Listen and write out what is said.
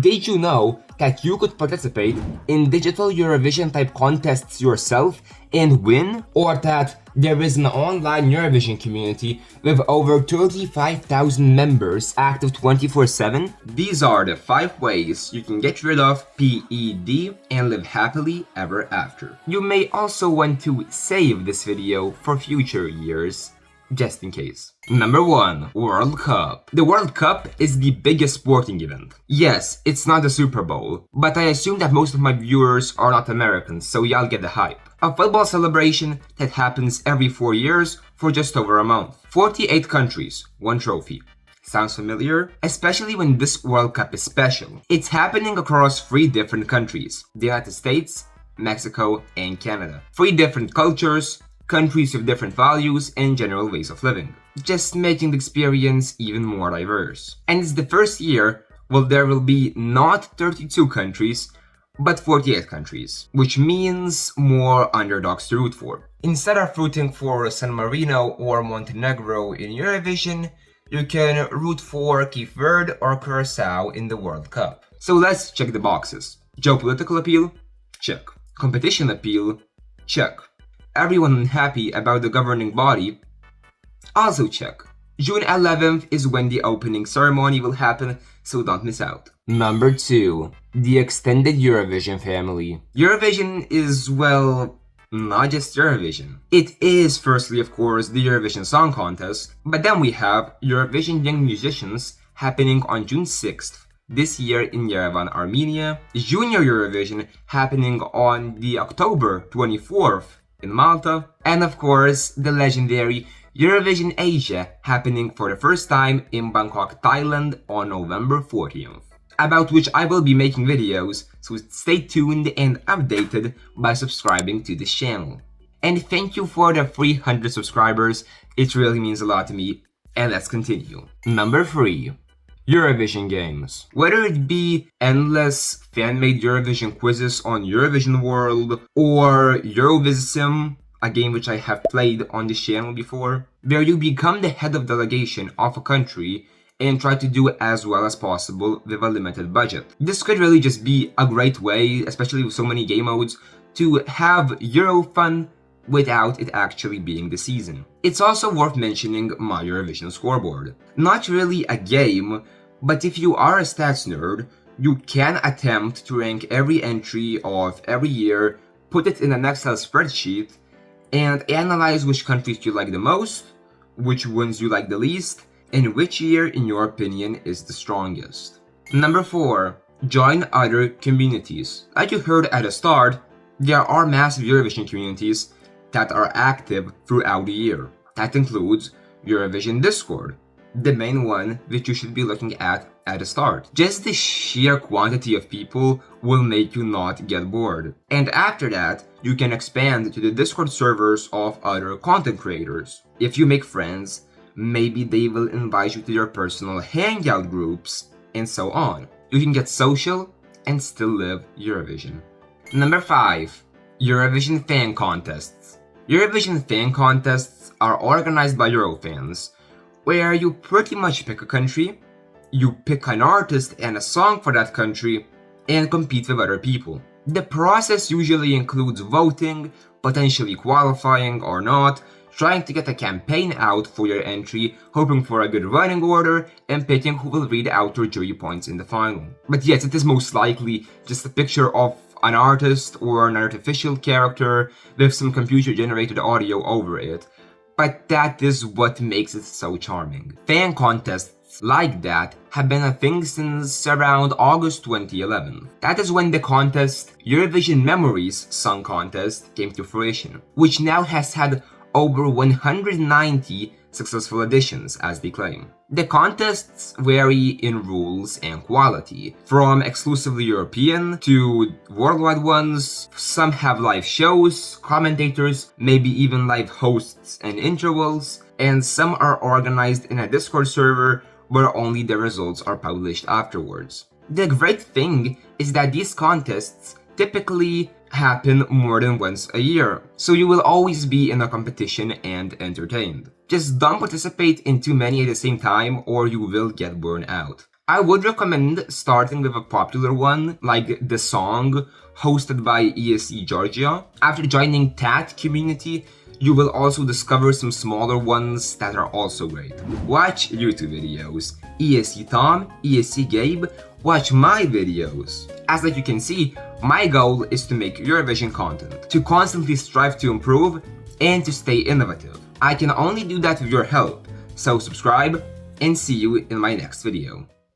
Did you know that you could participate in digital Eurovision type contests yourself and win? Or that there is an online Eurovision community with over 35,000 members active 24/7? These are the 5 ways you can get rid of PED and live happily ever after. You may also want to save this video for future years, just in case. Number 1. World Cup. The World Cup is the biggest sporting event. Yes, it's not the Super Bowl, but I assume that most of my viewers are not Americans, so y'all get the hype. A football celebration that happens every 4 years for just over a month. 48 countries, 1 trophy. Sounds familiar? Especially when this World Cup is special. It's happening across 3 different countries: the United States, Mexico, and Canada. 3 different cultures, countries with different values and general ways of living, just making the experience even more diverse. And it's the first year where there will be not 32 countries, but 48 countries, which means more underdogs to root for. Instead of rooting for San Marino or Montenegro in Eurovision, you can root for Cape Verde or Curacao in the World Cup. So let's check the boxes. Geopolitical appeal? Check. Competition appeal? Check. Everyone unhappy about the governing body? Also check. June 11th is when the opening ceremony will happen, so don't miss out. Number 2. The extended Eurovision family. Eurovision is, well, not just Eurovision. It is firstly, of course, the Eurovision Song Contest, but then we have Eurovision Young Musicians happening on June 6th. This year in Yerevan, Armenia. Junior Eurovision happening on the October 24th in Malta, and of course the legendary Eurovision Asia happening for the first time in Bangkok, Thailand on November 14th, about which I will be making videos, so stay tuned and updated by subscribing to this channel. And thank you for the 300 subscribers, it really means a lot to me, and let's continue. Number 3. Eurovision games. Whether it be endless fan-made Eurovision quizzes on Eurovision World or Eurovisim, a game which I have played on this channel before, where you become the head of delegation of a country and try to do as well as possible with a limited budget. This could really just be a great way, especially with so many game modes, to have Euro fun without it actually being the season. It's also worth mentioning my Eurovision scoreboard. Not really a game, but if you are a stats nerd, you can attempt to rank every entry of every year, put it in an Excel spreadsheet, and analyze which countries you like the most, which ones you like the least, and which year in your opinion is the strongest. Number 4. Join other communities. Like you heard at the start, there are massive Eurovision communities that are active throughout the year. That includes Eurovision Discord, the main one that you should be looking at the start. Just the sheer quantity of people will make you not get bored. And after that, you can expand to the Discord servers of other content creators. If you make friends, maybe they will invite you to their personal hangout groups, and so on. You can get social and still live Eurovision. Number 5. Eurovision fan contests. Eurovision fan contests are organized by Eurofans, where you pretty much pick a country, you pick an artist and a song for that country, and compete with other people. The process usually includes voting, potentially qualifying or not, trying to get a campaign out for your entry, hoping for a good running order, and picking who will read out your jury points in the final. But yes, it is most likely just a picture of an artist or an artificial character with some computer-generated audio over it, but that is what makes it so charming. Fan contests like that have been a thing since around August 2011. That is when the contest Eurovision Memories Song Contest came to fruition, which now has had over 190 successful editions, as they claim. The contests vary in rules and quality, from exclusively European to worldwide ones. Some have live shows, commentators, maybe even live hosts and intervals, and some are organized in a Discord server where only the results are published afterwards. The great thing is that these contests typically happen more than once a year, so you will always be in a competition and entertained. Just don't participate in too many at the same time or you will get burned out. I would recommend starting with a popular one, like The Song, hosted by ESC Georgia. After joining that community, you will also discover some smaller ones that are also great. Watch YouTube videos. ESC Tom, ESC Gabe, watch my videos. As like you can see, my goal is to make Eurovision content, to constantly strive to improve, and to stay innovative. I can only do that with your help, so subscribe, and see you in my next video.